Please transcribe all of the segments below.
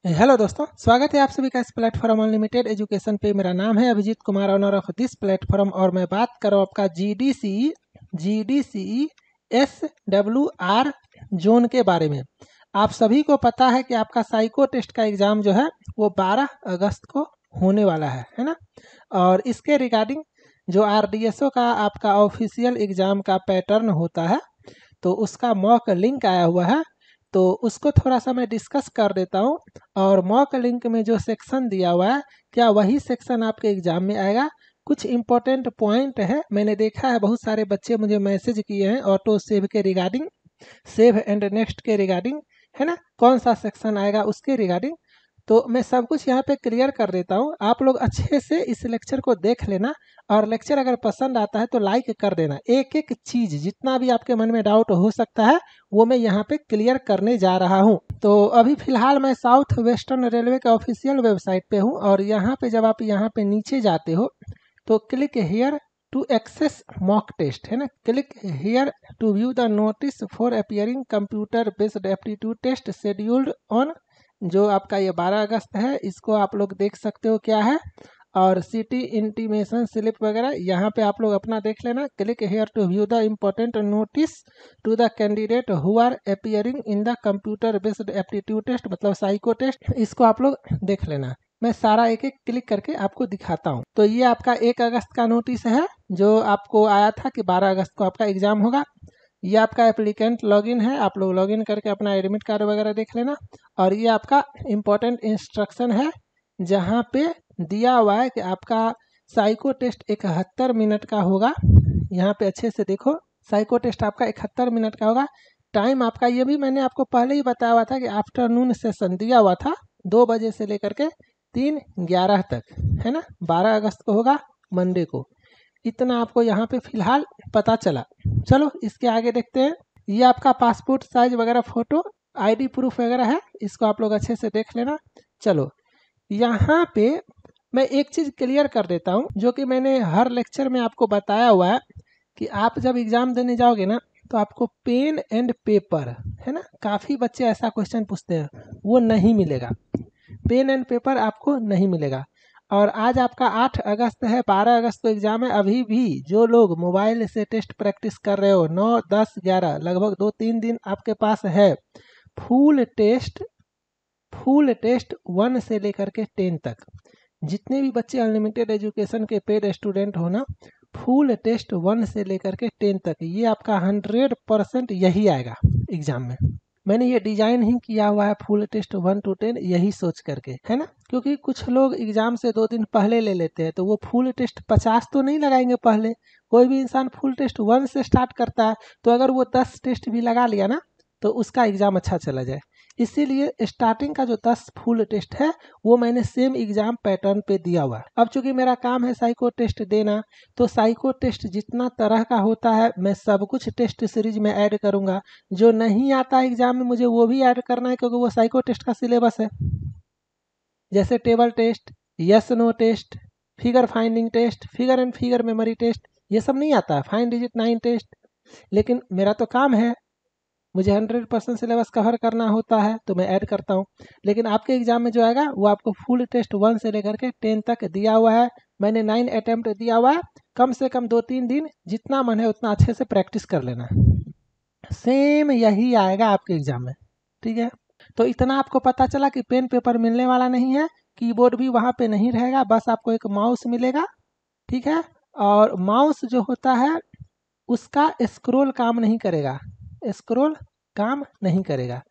Hello दोस्तों, स्वागत है आप सभी का इस प्लेटफॉर्म अनलिमिटेड एजुकेशन पे। मेरा नाम है Abhijeet Kumar, owner of this platform, और मैं बात कर रहा हूँ आपका GDCE SWR जोन के बारे में। आप सभी को पता है कि आपका साइको टेस्ट का एग्ज़ाम जो है वो 12 अगस्त को होने वाला है ना। और इसके रिगार्डिंग जो RDSO का आपका ऑफिशियल एग्ज़ाम का पैटर्न होता है, तो उसका मॉक लिंक आया हुआ है, तो उसको थोड़ा सा मैं डिस्कस कर देता हूँ। और मॉक लिंक में जो सेक्शन दिया हुआ है, क्या वही सेक्शन आपके एग्जाम में आएगा? कुछ इम्पोर्टेंट पॉइंट है, मैंने देखा है बहुत सारे बच्चे मुझे मैसेज किए हैं ऑटो सेव के रिगार्डिंग, सेव एंड नेक्स्ट के रिगार्डिंग, है ना, कौन सा सेक्शन आएगा उसके रिगार्डिंग। तो मैं सब कुछ यहाँ पे क्लियर कर देता हूँ, आप लोग अच्छे से इस लेक्चर को देख लेना। और लेक्चर अगर पसंद आता है तो लाइक कर देना। एक एक चीज़ जितना भी आपके मन में डाउट हो सकता है वो मैं यहाँ पे क्लियर करने जा रहा हूँ। तो अभी फिलहाल मैं साउथ वेस्टर्न रेलवे के ऑफिशियल वेबसाइट पे हूँ, और यहाँ पे जब आप यहाँ पे नीचे जाते हो तो click here to access mock test, है ना, click here to view the notice for appearing computer based aptitude test scheduled on, जो आपका ये 12 अगस्त है, इसको आप लोग देख सकते हो क्या है। और सिटी इंटीमेशन स्लिप वगैरह यहाँ पे आप लोग अपना देख लेना। Click here to view the important notice to the candidate who are appearing in the computer based aptitude test, मतलब साइको टेस्ट, इसको आप लोग देख लेना। मैं सारा एक एक क्लिक करके आपको दिखाता हूँ। तो ये आपका 1 अगस्त का नोटिस है जो आपको आया था कि 12 अगस्त को आपका एग्जाम होगा। ये आपका एप्लीकेंट लॉगिन है, आप लोग लॉगिन करके अपना एडमिट कार्ड वगैरह देख लेना। और ये आपका इम्पोर्टेंट इंस्ट्रक्शन है जहाँ पे दिया हुआ है कि आपका साइको टेस्ट 71 मिनट का होगा। यहाँ पे अच्छे से देखो, साइको टेस्ट आपका 71 मिनट का होगा। टाइम आपका ये भी मैंने आपको पहले ही बताया हुआ था कि आफ्टरनून सेशन दिया हुआ था 2 बजे से लेकर के 3:11 तक, है ना। 12 अगस्त को होगा, मंडे को। इतना आपको यहाँ पे फिलहाल पता चला। चलो इसके आगे देखते हैं। ये आपका पासपोर्ट साइज वगैरह फोटो, ID प्रूफ वगैरह है, इसको आप लोग अच्छे से देख लेना। चलो यहाँ पे मैं एक चीज़ क्लियर कर देता हूँ जो कि मैंने हर लेक्चर में आपको बताया हुआ है कि आप जब एग्ज़ाम देने जाओगे ना तो आपको पेन एंड पेपर, है ना, काफ़ी बच्चे ऐसा क्वेश्चन पूछते हैं, वो नहीं मिलेगा। पेन एंड पेपर आपको नहीं मिलेगा। और आज आपका 8 अगस्त है, 12 अगस्त को एग्ज़ाम है। अभी भी जो लोग मोबाइल से टेस्ट प्रैक्टिस कर रहे हो, 9, 10, 11, लगभग 2-3 दिन आपके पास है। फुल टेस्ट 1 से लेकर के 10 तक, जितने भी बच्चे अनलिमिटेड एजुकेशन के पेड स्टूडेंट हो ना, फुल टेस्ट 1 से लेकर के 10 तक, ये आपका 100% यही आएगा एग्जाम में। मैंने ये डिजाइन ही किया हुआ है फुल टेस्ट 1 to 10 यही सोच करके, है ना। क्योंकि कुछ लोग एग्जाम से 2 दिन पहले ले लेते हैं, तो वो फुल टेस्ट 50 तो नहीं लगाएंगे पहले। कोई भी इंसान फुल टेस्ट 1 से स्टार्ट करता है, तो अगर वो 10 टेस्ट भी लगा लिया ना तो उसका एग्जाम अच्छा चला जाए। इसीलिए स्टार्टिंग का जो 10 फुल टेस्ट है वो मैंने सेम एग्जाम पैटर्न पे दिया हुआ है। अब चूंकि मेरा काम है साइको टेस्ट देना, तो साइको टेस्ट जितना तरह का होता है मैं सब कुछ टेस्ट सीरीज में ऐड करूंगा। जो नहीं आता एग्जाम में मुझे वो भी ऐड करना है, क्योंकि वो साइको टेस्ट का सिलेबस है। जैसे table test, yes no test, figure finding test, figure and figure memory test, ये सब नहीं आता। Find digit 9 test. लेकिन मेरा तो काम है, मुझे 100% सिलेबस कवर करना होता है, तो मैं ऐड करता हूँ। लेकिन आपके एग्जाम में जो आएगा वो आपको फुल टेस्ट 1 से लेकर के 10 तक दिया हुआ है। मैंने 9 अटेम्प्ट दिया हुआ है। कम से कम 2-3 दिन जितना मन है उतना अच्छे से प्रैक्टिस कर लेना। सेम यही आएगा आपके एग्जाम में, ठीक है। तो इतना आपको पता चला कि पेन पेपर मिलने वाला नहीं है, कीबोर्ड भी वहाँ पे नहीं रहेगा, बस आपको एक माउस मिलेगा, ठीक है। और माउस जो होता है उसका स्क्रॉल काम नहीं करेगा, स्क्रॉल काम नहीं करेगा।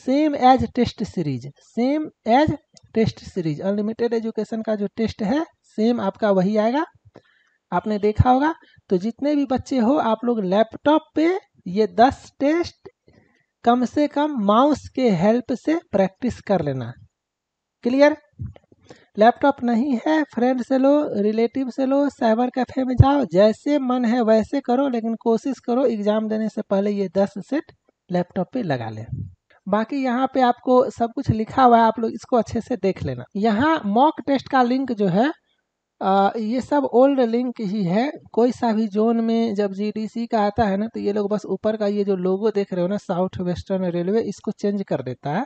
Same as test series, same as test series, unlimited education का जो टेस्ट है सेम आपका वही आएगा, आपने देखा होगा। तो जितने भी बच्चे हो आप लोग लैपटॉप पे ये 10 टेस्ट कम से कम माउस के हेल्प से प्रैक्टिस कर लेना। क्लियर? लैपटॉप नहीं है, फ्रेंड से लो, रिलेटिव से लो, साइबर कैफे में जाओ, जैसे मन है वैसे करो, लेकिन कोशिश करो एग्जाम देने से पहले ये 10 सेट लैपटॉप पे लगा लें। बाकी यहाँ पे आपको सब कुछ लिखा हुआ है, आप लोग इसको अच्छे से देख लेना। यहाँ मॉक टेस्ट का लिंक जो है ये सब ओल्ड लिंक ही है। कोई सा भी जोन में जब जीडीसी का आता है ना, तो ये लोग बस ऊपर का ये जो लोगो देख रहे हो ना, साउथ वेस्टर्न रेलवे, इसको चेंज कर देता है,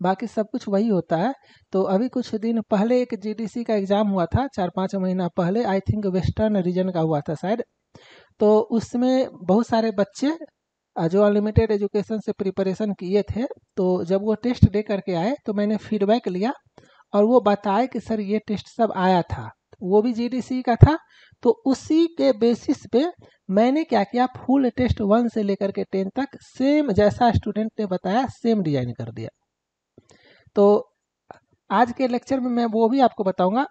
बाकी सब कुछ वही होता है। तो अभी कुछ दिन पहले एक जीडीसी का एग्ज़ाम हुआ था, 4-5 महीना पहले, आई थिंक वेस्टर्न रीजन का हुआ था शायद। तो उसमें बहुत सारे बच्चे जो अनलिमिटेड एजुकेशन से प्रिपरेशन किए थे, तो जब वो टेस्ट दे करके आए तो मैंने फीडबैक लिया और वो बताए कि सर ये टेस्ट सब आया था, वो भी जीडीसी का था। तो उसी के बेसिस पे मैंने क्या किया, फुल टेस्ट 1 से लेकर के 10 तक सेम जैसा स्टूडेंट ने बताया सेम डिजाइन कर दिया। तो आज के लेक्चर में मैं वो भी आपको बताऊंगा।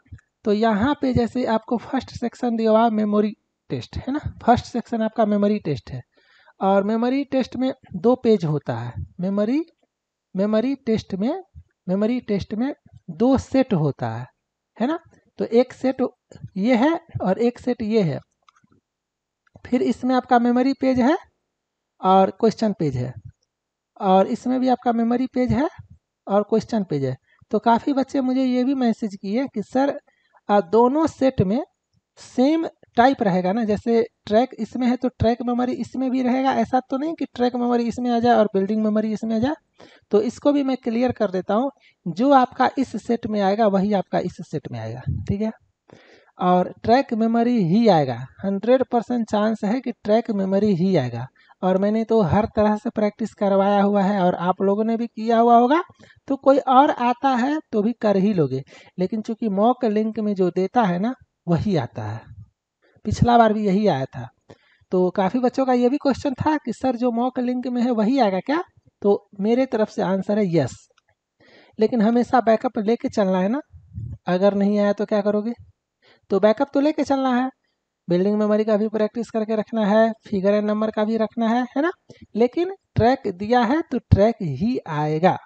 तो यहाँ पे जैसे आपको फर्स्ट सेक्शन दिया हुआ मेमोरी टेस्ट है ना, फर्स्ट सेक्शन आपका मेमोरी टेस्ट है, और मेमोरी टेस्ट में 2 पेज होता है। मेमोरी टेस्ट में 2 सेट होता है ना। तो एक सेट ये है और एक सेट ये है। फिर इसमें आपका मेमोरी पेज है और क्वेश्चन पेज है, और इसमें भी आपका मेमोरी पेज है और क्वेश्चन पेज है। तो काफ़ी बच्चे मुझे ये भी मैसेज किए कि सर दोनों सेट में सेम टाइप रहेगा ना, जैसे ट्रैक इसमें है तो ट्रैक मेमोरी इसमें भी रहेगा, ऐसा तो नहीं कि ट्रैक मेमोरी इसमें आ जाए और बिल्डिंग मेमोरी इसमें आ जाए। तो इसको भी मैं क्लियर कर देता हूँ, जो आपका इस सेट में आएगा वही आपका इस सेट में आएगा, ठीक है। और ट्रैक मेमोरी ही आएगा, 100% चांस है कि ट्रैक मेमोरी ही आएगा। और मैंने तो हर तरह से प्रैक्टिस करवाया हुआ है और आप लोगों ने भी किया हुआ होगा। तो कोई और आता है तो भी कर ही लोगे, लेकिन चूंकि मॉक लिंक में जो देता है ना वही आता है। पिछला बार भी यही आया था। तो काफ़ी बच्चों का ये भी क्वेश्चन था कि सर जो मॉक लिंक में है वही आएगा क्या। तो मेरे तरफ से आंसर है यस, लेकिन हमेशा बैकअप लेके चलना है ना। अगर नहीं आया तो क्या करोगे, तो बैकअप तो लेके चलना है। बिल्डिंग मेमोरी का भी प्रैक्टिस करके रखना है, फिगर एंड नंबर का भी रखना है ना। लेकिन ट्रैक दिया है तो ट्रैक ही आएगा,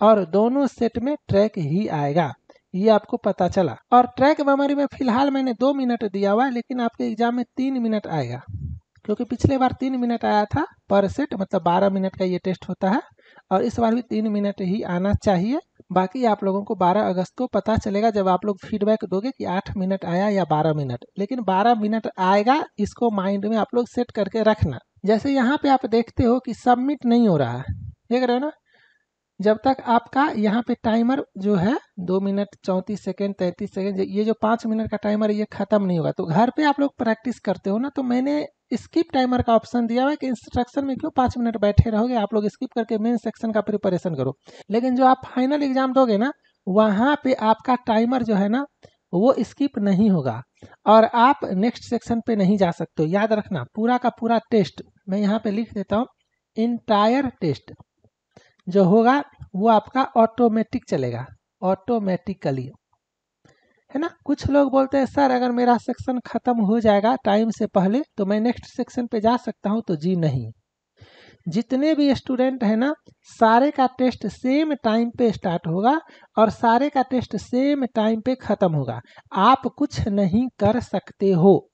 और दोनों सेट में ट्रैक ही आएगा, ये आपको पता चला। और ट्रैक मेमोरी में फिलहाल मैंने 2 मिनट दिया हुआ है, लेकिन आपके एग्जाम में 3 मिनट आएगा, क्योंकि पिछले बार 3 मिनट आया था पर सेट, मतलब 12 मिनट का ये टेस्ट होता है, और इस बार भी 3 मिनट ही आना चाहिए। बाकी आप लोगों को 12 अगस्त को पता चलेगा जब आप लोग फीडबैक दोगे कि 8 मिनट आया या 12 मिनट, लेकिन 12 मिनट आएगा, इसको माइंड में आप लोग सेट करके रखना। जैसे यहाँ पे आप देखते हो कि सबमिट नहीं हो रहा है, देख रहे हो ना। जब तक आपका यहाँ पे टाइमर जो है 2 मिनट 34 सेकेंड 33 सेकेंड, ये जो 5 मिनट का टाइमर ये खत्म नहीं होगा। तो घर पे आप लोग प्रैक्टिस करते हो ना, तो मैंने स्किप टाइमर का ऑप्शन दिया हुआ है कि इंस्ट्रक्शन में क्यों 5 मिनट बैठे रहोगे, आप लोग स्किप करके मेन सेक्शन का प्रिपरेशन करो। लेकिन जो आप फाइनल एग्जाम दोगे ना, वहाँ पे आपका टाइमर जो है ना वो स्किप नहीं होगा, और आप नेक्स्ट सेक्शन पे नहीं जा सकते हो। याद रखना, पूरा का पूरा टेस्ट मैं यहाँ पे लिख देता हूँ, इंटायर टेस्ट जो होगा वो आपका ऑटोमेटिक चलेगा, ऑटोमेटिकली, है ना। कुछ लोग बोलते हैं सर अगर मेरा सेक्शन खत्म हो जाएगा टाइम से पहले तो मैं नेक्स्ट सेक्शन पे जा सकता हूं, तो जी नहीं। जितने भी स्टूडेंट है ना, सारे का टेस्ट सेम टाइम पे स्टार्ट होगा और सारे का टेस्ट सेम टाइम पे खत्म होगा। आप कुछ नहीं कर सकते हो,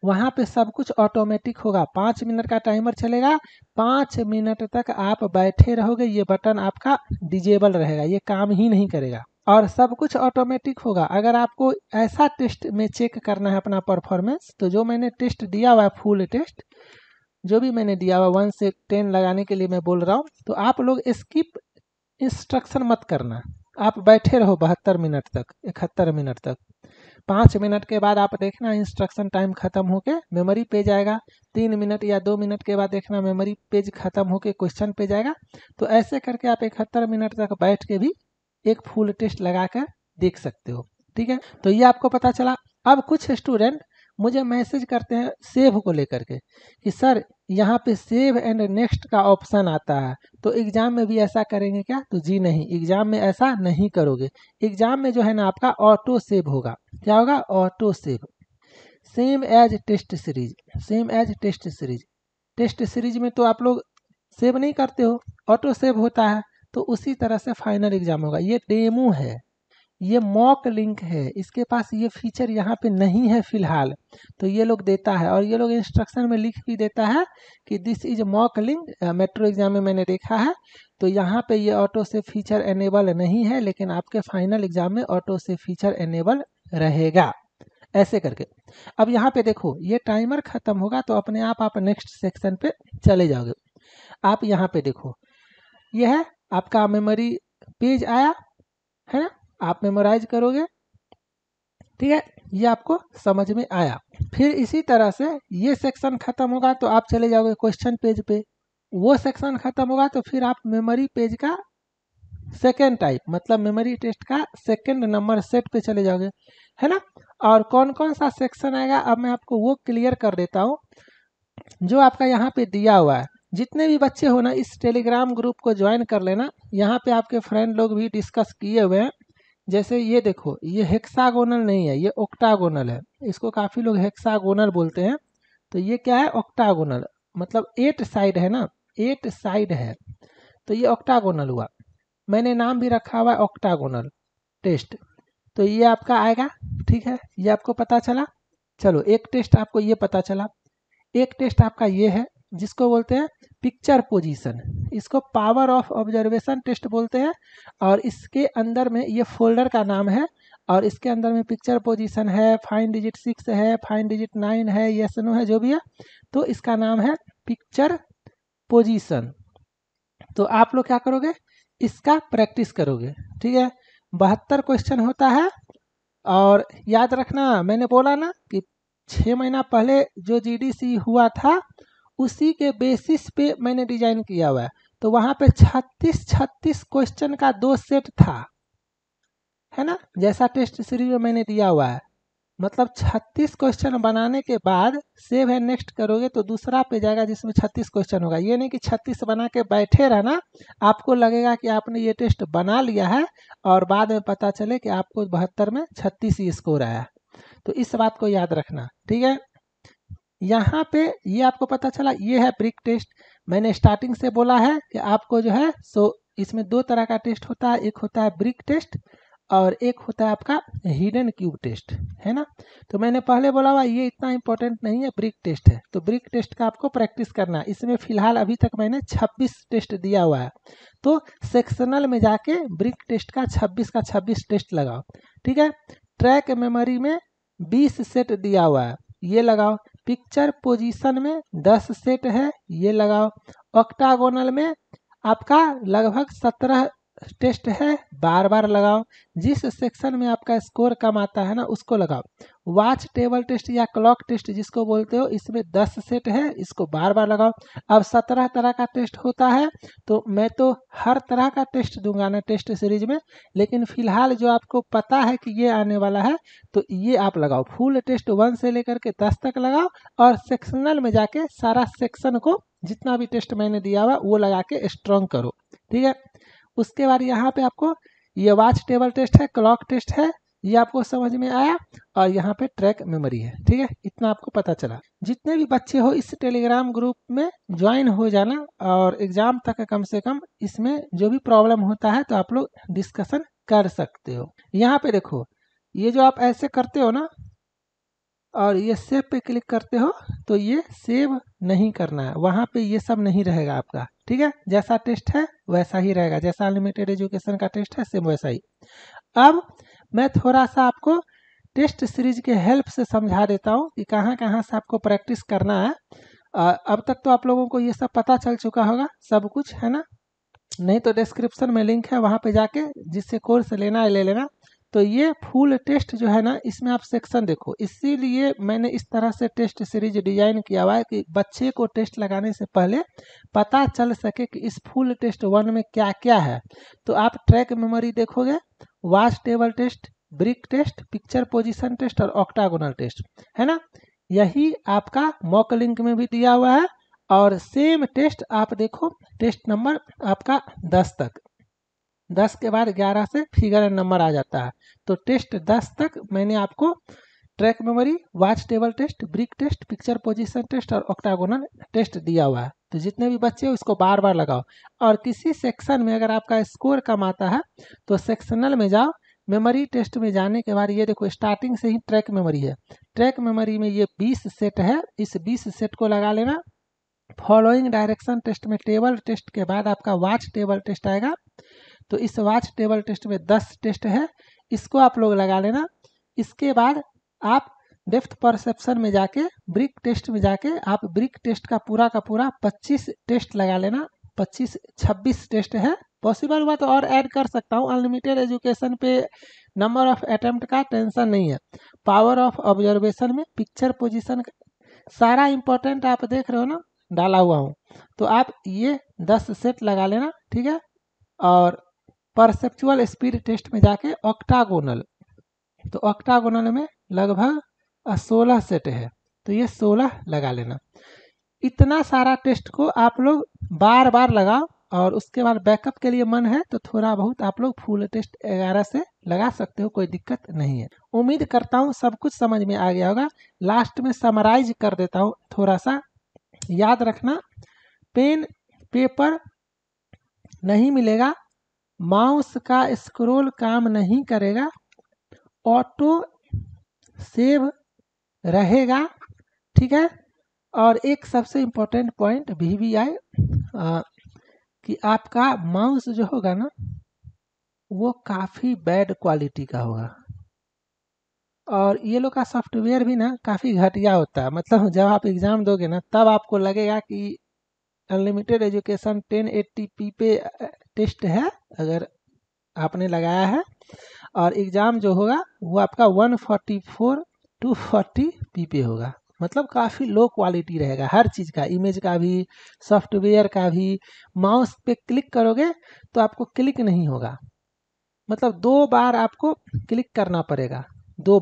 वहाँ पे सब कुछ ऑटोमेटिक होगा। 5 मिनट का टाइमर चलेगा, 5 मिनट तक आप बैठे रहोगे, ये बटन आपका डिजेबल रहेगा, ये काम ही नहीं करेगा, और सब कुछ ऑटोमेटिक होगा। अगर आपको ऐसा टेस्ट में चेक करना है अपना परफॉर्मेंस, तो जो मैंने टेस्ट दिया हुआ है, फुल टेस्ट जो भी मैंने दिया हुआ 1 से 10 लगाने के लिए मैं बोल रहा हूँ, तो आप लोग स्किप इंस्ट्रक्शन मत करना, आप बैठे रहो 72 मिनट तक, 71 मिनट तक। 5 मिनट के बाद आप देखना इंस्ट्रक्शन टाइम खत्म होके मेमोरी पेज आएगा, 3 मिनट या 2 मिनट के बाद देखना मेमोरी पेज खत्म होके क्वेश्चन पेज आएगा। तो ऐसे करके आप 71 मिनट तक बैठ के भी एक फुल टेस्ट लगा कर देख सकते हो, ठीक है। तो ये आपको पता चला। अब कुछ स्टूडेंट मुझे मैसेज करते हैं सेव को लेकर के कि सर यहाँ पे सेव एंड नेक्स्ट का ऑप्शन आता है, तो एग्जाम में भी ऐसा करेंगे क्या। तो जी नहीं, एग्जाम में ऐसा नहीं करोगे। एग्जाम में जो है ना आपका ऑटो सेव होगा। क्या होगा, auto save, same as test series, same as test series. Test series में तो आप लोग सेव नहीं करते हो, ऑटो सेव होता है। तो उसी तरह से फाइनल एग्जाम होगा। ये डेमो है, ये मॉक लिंक है, इसके पास ये फीचर यहाँ पे नहीं है फिलहाल, तो ये लोग देता है, और ये लोग इंस्ट्रक्शन में लिख भी देता है कि this is mock link. Metro exam में मैंने देखा है, तो यहाँ पे ये ऑटो से फीचर एनेबल नहीं है, लेकिन आपके फाइनल एग्जाम में ऑटो से फीचर एनेबल रहेगा। ऐसे करके। अब यहाँ पे देखो ये टाइमर खत्म होगा तो अपने आप नेक्स्ट सेक्शन पे चले जाओगे। आप यहाँ पे देखो ये है आपका मेमोरी पेज आया है ना, आप मेमोराइज करोगे, ठीक है, ये आपको समझ में आया। फिर इसी तरह से ये सेक्शन खत्म होगा तो आप चले जाओगे क्वेश्चन पेज पे, वो सेक्शन खत्म होगा तो फिर आप मेमोरी पेज का सेकेंड टाइप मतलब मेमोरी टेस्ट का सेकेंड नंबर सेट पे चले जाओगे, है ना। और कौन कौन सा सेक्शन आएगा अब मैं आपको वो क्लियर कर देता हूँ जो आपका यहाँ पे दिया हुआ है। जितने भी बच्चे हो ना इस टेलीग्राम ग्रुप को ज्वाइन कर लेना, यहाँ पे आपके फ्रेंड लोग भी डिस्कस किए हुए हैं। जैसे ये देखो ये हेक्सागोनल नहीं है, ये ऑक्टागोनल है, इसको काफ़ी लोग हेक्सागोनल बोलते हैं। तो ये क्या है ऑक्टागोनल, मतलब 8 साइड है ना, 8 साइड है तो ये ऑक्टागोनल हुआ। मैंने नाम भी रखा हुआ है ऑक्टागोनल टेस्ट। तो ये आपका आएगा, ठीक है, ये आपको पता चला। चलो एक टेस्ट आपको ये पता चला। एक टेस्ट आपका ये है जिसको बोलते हैं पिक्चर पोजीशन, इसको पावर ऑफ ऑब्जर्वेशन टेस्ट बोलते हैं। और इसके अंदर में ये फोल्डर का नाम है और इसके अंदर में पिक्चर पोजीशन है, फाइन डिजिट 6 है, फाइन डिजिट 9 है, यस नो है, जो भी है, तो इसका नाम है पिक्चर पोजीशन। तो आप लोग क्या करोगे इसका प्रैक्टिस करोगे, ठीक है। 72 क्वेश्चन होता है और याद रखना मैंने बोला ना कि 6 महीना पहले जो जीडीसी हुआ था उसी के बेसिस पे मैंने डिजाइन किया हुआ है। तो वहाँ पे 36 क्वेश्चन का 2 सेट था, है ना, जैसा टेस्ट सीरीज में मैंने दिया हुआ है। मतलब 36 क्वेश्चन बनाने के बाद सेव है नेक्स्ट करोगे तो दूसरा पे जाएगा जिसमें 36 क्वेश्चन होगा। ये नहीं कि 36 बना के बैठे रहना, आपको लगेगा कि आपने ये टेस्ट बना लिया है और बाद में पता चले कि आपको 72 में 36 ही स्कोर आया। तो इस बात को याद रखना, ठीक है। यहाँ पे ये आपको पता चला ये है ब्रिक टेस्ट। मैंने स्टार्टिंग से बोला है कि आपको जो है इसमें 2 तरह का टेस्ट होता है, एक होता है ब्रिक टेस्ट और एक होता है आपका हिडन क्यूब टेस्ट, है ना। तो मैंने पहले बोला हुआ ये इतना इंपॉर्टेंट नहीं है, ब्रिक टेस्ट है। तो ब्रिक टेस्ट का आपको प्रैक्टिस करना है। इसमें फिलहाल अभी तक मैंने 26 टेस्ट दिया हुआ है, तो सेक्शनल में जाके ब्रिक टेस्ट का 26 का 26 टेस्ट लगाओ, ठीक है। ट्रैक मेमोरी में 20 सेट दिया हुआ है, ये लगाओ। पिक्चर पोजीशन में 10 सेट है, ये लगाओ। ऑक्टागोनल में आपका लगभग 17 टेस्ट है, बार बार लगाओ। जिस सेक्शन में आपका स्कोर कम आता है ना उसको लगाओ। वॉच टेबल टेस्ट या क्लॉक टेस्ट जिसको बोलते हो, इसमें 10 सेट है, इसको बार बार लगाओ। अब 17 तरह का टेस्ट होता है तो मैं तो हर तरह का टेस्ट दूंगा ना टेस्ट सीरीज में, लेकिन फिलहाल जो आपको पता है कि ये आने वाला है तो ये आप लगाओ। फुल टेस्ट 1 से लेकर के 10 तक लगाओ और सेक्शनल में जाके सारा सेक्शन को जितना भी टेस्ट मैंने दिया हुआ वो लगा के स्ट्रॉन्ग करो, ठीक है। उसके बाद यहाँ पे आपको ये वॉच टेबल टेस्ट है, क्लॉक टेस्ट है, ये आपको समझ में आया। और यहाँ पे ट्रैक मेमोरी है, ठीक है, इतना आपको पता चला। जितने भी बच्चे हो इस टेलीग्राम ग्रुप में ज्वाइन हो जाना और एग्जाम तक कम से कम इसमें जो भी प्रॉब्लम होता है तो आप लोग डिस्कशन कर सकते हो। यहाँ पे देखो ये जो आप ऐसे करते हो ना और ये सेव पे क्लिक करते हो तो ये सेव नहीं करना है, वहाँ पे ये सब नहीं रहेगा आपका, ठीक है। जैसा टेस्ट है वैसा ही रहेगा, जैसा अनलिमिटेड एजुकेशन का टेस्ट है सेम वैसा ही। अब मैं थोड़ा सा आपको टेस्ट सीरीज के हेल्प से समझा देता हूँ कि कहाँ कहाँ से आपको प्रैक्टिस करना है। अब तक तो आप लोगों को ये सब पता चल चुका होगा सब कुछ, है ना। नहीं तो डिस्क्रिप्शन में लिंक है, वहाँ पे जाके जिससे कोर्स लेना है ले लेना। तो ये फुल टेस्ट जो है ना इसमें आप सेक्शन देखो, इसीलिए मैंने इस तरह से टेस्ट सीरीज डिजाइन किया हुआ है कि बच्चे को टेस्ट लगाने से पहले पता चल सके कि इस फुल टेस्ट 1 में क्या क्या है। तो आप ट्रैक मेमोरी देखोगे, watch table test, brick test, picture position test और ऑक्टागोनल टेस्ट, है ना। यही आपका मॉक लिंक में भी दिया हुआ है। और सेम टेस्ट आप देखो टेस्ट नंबर आपका 10 तक, 10 के बाद 11 से फिगर नंबर आ जाता है। तो टेस्ट 10 तक मैंने आपको track memory, watch table test, brick test, picture position test और ऑक्टागोनल टेस्ट दिया हुआ है। तो जितने भी बच्चे हो इसको बार बार लगाओ। और किसी सेक्शन में अगर आपका स्कोर कम आता है तो सेक्शनल में जाओ। मेमोरी टेस्ट में जाने के बाद ये देखो स्टार्टिंग से ही ट्रैक मेमोरी है, ट्रैक मेमोरी में ये 20 सेट है, इस 20 सेट को लगा लेना। फॉलोइंग डायरेक्शन टेस्ट में टेबल टेस्ट के बाद आपका वॉच टेबल टेस्ट आएगा, तो इस वॉच टेबल टेस्ट में 10 टेस्ट है, इसको आप लोग लगा लेना। इसके बाद आप डेप्थ परसेप्शन में जाके ब्रिक टेस्ट में जाके आप ब्रिक टेस्ट का पूरा 25 टेस्ट लगा लेना। 26 टेस्ट है, पॉसिबल हुआ तो और ऐड कर सकता हूँ। अनलिमिटेड एजुकेशन पे नंबर ऑफ अटेम्प्ट का टेंशन नहीं है। पावर ऑफ ऑब्जर्वेशन में पिक्चर पोजीशन सारा इंपॉर्टेंट आप देख रहे हो ना, डाला हुआ हूँ। तो आप ये 10 सेट लगा लेना, ठीक है। और परसेप्चुअल स्पीड टेस्ट में जाके ऑक्टागोनल, तो ऑक्टागोनल में लगभग 16 सेट है, तो ये 16 लगा लेना। इतना सारा टेस्ट को आप लोग बार बार लगाओ, और उसके बाद बैकअप के लिए मन है तो थोड़ा बहुत आप लोग फुल टेस्ट 11 से लगा सकते हो, कोई दिक्कत नहीं है। उम्मीद करता हूँ सब कुछ समझ में आ गया होगा। लास्ट में समराइज कर देता हूँ थोड़ा सा, याद रखना। पेन पेपर नहीं मिलेगा, माउस का स्क्रॉल काम नहीं करेगा, ऑटो सेव रहेगा, ठीक है। और एक सबसे इम्पोर्टेंट पॉइंट VVI कि आपका माउस जो होगा ना वो काफ़ी बैड क्वालिटी का होगा, और ये लोग का सॉफ्टवेयर भी ना काफ़ी घटिया होता है। मतलब जब आप एग्ज़ाम दोगे ना तब आपको लगेगा कि अनलिमिटेड एजुकेशन 1080p पे टेस्ट है अगर आपने लगाया है, और एग्ज़ाम जो होगा वो आपका 144 240p पे होगा। मतलब काफ़ी लो क्वालिटी रहेगा हर चीज़ का, इमेज का भी, सॉफ्टवेयर का भी। माउस पे क्लिक करोगे तो आपको क्लिक नहीं होगा, मतलब 2 बार आपको क्लिक करना पड़ेगा, 2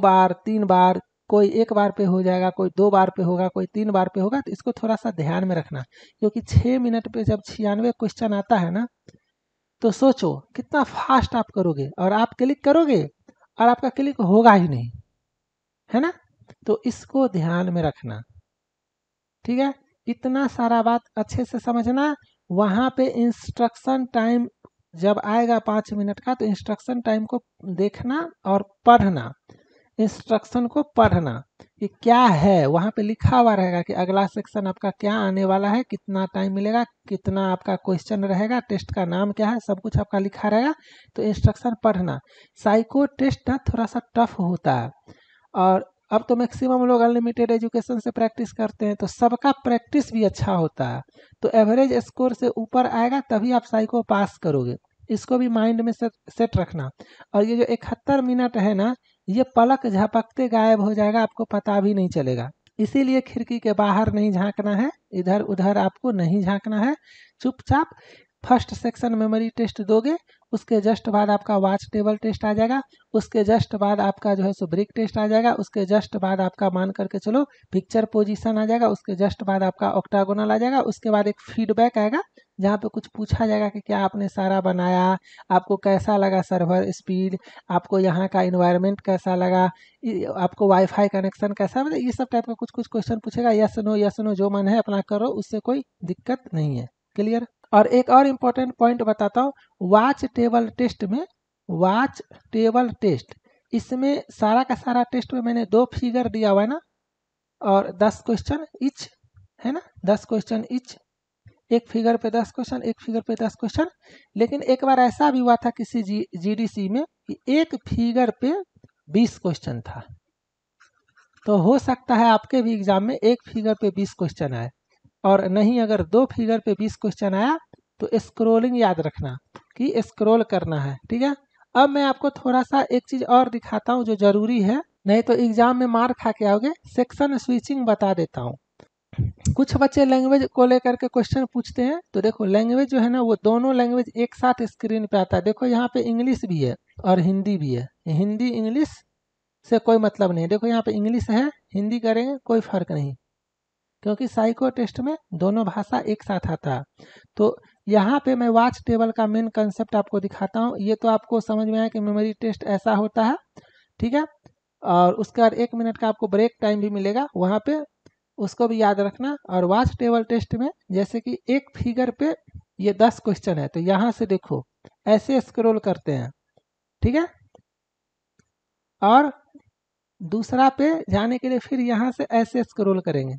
बार 3 बार, कोई 1 बार पे हो जाएगा, कोई 2 बार पे होगा, कोई 3 बार पे होगा। तो इसको थोड़ा सा ध्यान में रखना, क्योंकि 6 मिनट पे जब 96 क्वेश्चन आता है ना, तो सोचो कितना फास्ट आप करोगे, और आप क्लिक करोगे और आपका क्लिक होगा ही नहीं, है ना। तो इसको ध्यान में रखना, ठीक है। इतना सारा बात अच्छे से समझना। वहाँ पे इंस्ट्रक्शन टाइम जब आएगा 5 मिनट का, तो इंस्ट्रक्शन टाइम को देखना और पढ़ना। इंस्ट्रक्शन को पढ़ना कि क्या है, वहाँ पे लिखा हुआ रहेगा कि अगला सेक्शन आपका क्या आने वाला है, कितना टाइम मिलेगा, कितना आपका क्वेश्चन रहेगा, टेस्ट का नाम क्या है, सब कुछ आपका लिखा रहेगा। तो इंस्ट्रक्शन पढ़ना। साइको टेस्ट ना थोड़ा सा टफ होता है, और अब तो मैक्सिमम लोग अनलिमिटेड एजुकेशन से प्रैक्टिस करते हैं, तो सबका प्रैक्टिस भी अच्छा होता है। तो एवरेज स्कोर से ऊपर आएगा तभी आप साइको पास करोगे, इसको भी माइंड में सेट रखना। और ये जो 71 मिनट है ना, ये पलक झपकते गायब हो जाएगा, आपको पता भी नहीं चलेगा। इसीलिए खिड़की के बाहर नहीं झांकना है, इधर उधर आपको नहीं झांकना है। चुपचाप फर्स्ट सेक्शन मेमोरी टेस्ट दोगे, उसके जस्ट बाद आपका वॉच टेबल टेस्ट आ जाएगा, उसके जस्ट बाद आपका जो है सो ब्रिक टेस्ट आ जाएगा, उसके जस्ट बाद आपका मान करके चलो पिक्चर पोजीशन आ जाएगा, उसके जस्ट बाद आपका ऑक्टागोनल आ जाएगा। उसके बाद एक फीडबैक आएगा जहाँ पे कुछ पूछा जाएगा कि क्या आपने सारा बनाया, आपको कैसा लगा सर्वर स्पीड, आपको यहाँ का इन्वायरमेंट कैसा लगा, आपको वाईफाई कनेक्शन कैसा, मतलब ये सब टाइप का कुछ कुछ क्वेश्चन पूछेगा। यस नो जो मन है अपना करो, उससे कोई दिक्कत नहीं है। क्लियर। और एक और इम्पोर्टेंट पॉइंट बताता हूँ, वॉच टेबल टेस्ट में, वॉच टेबल टेस्ट इसमें सारा का सारा टेस्ट में मैंने 2 फिगर दिया हुआ है ना, और 10 क्वेश्चन इच है ना, 10 क्वेश्चन इच, एक फिगर पे 10 क्वेश्चन, एक फिगर पे 10 क्वेश्चन। लेकिन एक बार ऐसा भी हुआ था किसी GDC में कि एक फिगर पे 20 क्वेश्चन था। तो हो सकता है आपके भी एग्जाम में एक फिगर पे 20 क्वेश्चन आए, और नहीं अगर 2 फिगर पे 20 क्वेश्चन आया तो स्क्रोलिंग याद रखना कि स्क्रोल करना है, ठीक है। अब मैं आपको थोड़ा सा एक चीज़ और दिखाता हूँ जो ज़रूरी है, नहीं तो एग्जाम में मार खा के आओगे। सेक्शन स्विचिंग बता देता हूँ। कुछ बच्चे लैंग्वेज को लेकर के क्वेश्चन पूछते हैं, तो देखो लैंग्वेज जो है ना वो दोनों लैंग्वेज एक साथ स्क्रीन पे आता है। देखो यहाँ पे इंग्लिश भी है और हिंदी भी है, हिंदी इंग्लिश से कोई मतलब नहीं। देखो यहाँ पे इंग्लिश है, हिंदी करेंगे कोई फर्क नहीं, क्योंकि साइको टेस्ट में दोनों भाषा एक साथ आता है। तो यहाँ पे मैं वॉच टेबल का मेन कंसेप्ट आपको दिखाता हूँ। ये तो आपको समझ में आया कि मेमोरी टेस्ट ऐसा होता है, ठीक है। और उसके बाद 1 मिनट का आपको ब्रेक टाइम भी मिलेगा वहाँ पे, उसको भी याद रखना। और वॉच टेबल टेस्ट में जैसे कि एक फिगर पे ये 10 क्वेश्चन है, तो यहाँ से देखो ऐसे स्क्रॉल करते हैं, ठीक है। और दूसरा पे जाने के लिए फिर यहाँ से ऐसे स्क्रॉल करेंगे।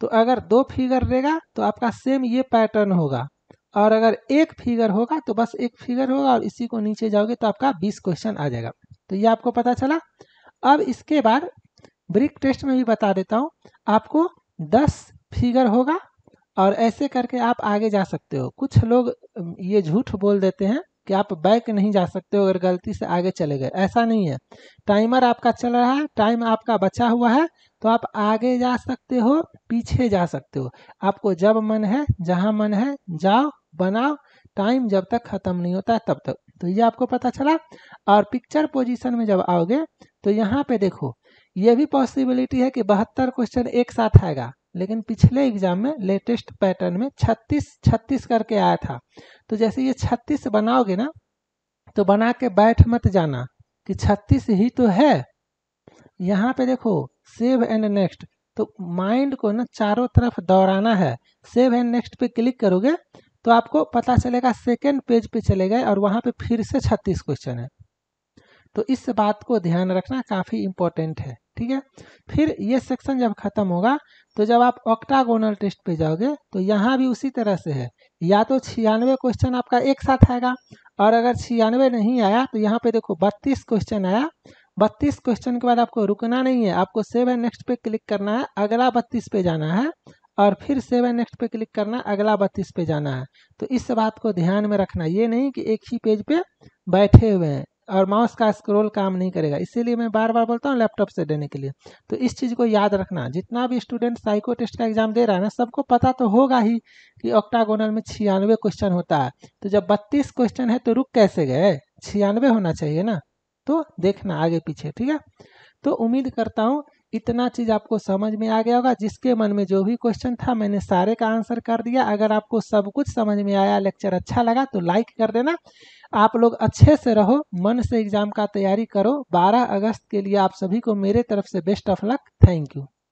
तो अगर 2 फिगर रहेगा तो आपका सेम ये पैटर्न होगा, और अगर एक फिगर होगा तो बस एक फिगर होगा, और इसी को नीचे जाओगे तो आपका 20 क्वेश्चन आ जाएगा। तो ये आपको पता चला। अब इसके बाद ब्रिक टेस्ट में भी बता देता हूँ, आपको 10 फिगर होगा और ऐसे करके आप आगे जा सकते हो। कुछ लोग ये झूठ बोल देते हैं कि आप बैक नहीं जा सकते हो अगर गलती से आगे चले गए, ऐसा नहीं है। टाइमर आपका चल रहा है, टाइम आपका बचा हुआ है, तो आप आगे जा सकते हो, पीछे जा सकते हो। आपको जब मन है, जहाँ मन है जाओ, बनाओ, टाइम जब तक ख़त्म नहीं होता है तब तक। तो ये आपको पता चला। और पिक्चर पोजीशन में जब आओगे तो यहाँ पे देखो, ये भी पॉसिबिलिटी है कि 72 क्वेश्चन एक साथ आएगा, लेकिन पिछले एग्जाम में लेटेस्ट पैटर्न में 36 करके आया था। तो जैसे ये 36 बनाओगे ना, तो बना के बैठ मत जाना कि 36 ही तो है। यहाँ पे देखो सेव एंड नेक्स्ट, तो माइंड को ना चारों तरफ दौड़ाना है। सेव एंड नेक्स्ट पे क्लिक करोगे तो आपको पता चलेगा सेकेंड पेज पे चले गए और वहाँ पे फिर से 36 क्वेश्चन है। तो इस बात को ध्यान रखना काफ़ी इम्पोर्टेंट है, ठीक है। फिर ये सेक्शन जब खत्म होगा तो जब आप ऑक्टागोनल टेस्ट पे जाओगे तो यहाँ भी उसी तरह से है, या तो 96 क्वेश्चन आपका एक साथ आएगा, और अगर 96 नहीं आया तो यहाँ पे देखो 32 क्वेश्चन आया। 32 क्वेश्चन के बाद आपको रुकना नहीं है, आपको सेव एंड नेक्स्ट पे क्लिक करना है, अगला 32 पे जाना है, और फिर सेव एंड नेक्स्ट पे क्लिक करना है, अगला 32 पे जाना है। तो इस बात को ध्यान में रखना, ये नहीं कि एक ही पेज पे बैठे हुए हैं और माउस का स्क्रॉल काम नहीं करेगा। इसीलिए मैं बार बार बोलता हूँ लैपटॉप से देने के लिए। तो इस चीज़ को याद रखना, जितना भी स्टूडेंट साइको टेस्ट का एग्जाम दे रहा है ना, सबको पता तो होगा ही कि ऑक्टागोनल में 96 क्वेश्चन होता है। तो जब 32 क्वेश्चन है तो रुक कैसे गए, 96 होना चाहिए ना। तो देखना आगे पीछे, ठीक है। तो उम्मीद करता हूँ इतना चीज़ आपको समझ में आ गया होगा। जिसके मन में जो भी क्वेश्चन था मैंने सारे का आंसर कर दिया। अगर आपको सब कुछ समझ में आया, लेक्चर अच्छा लगा तो लाइक कर देना। आप लोग अच्छे से रहो, मन से एग्जाम का तैयारी करो। 12 अगस्त के लिए आप सभी को मेरे तरफ से best of luck. Thank you.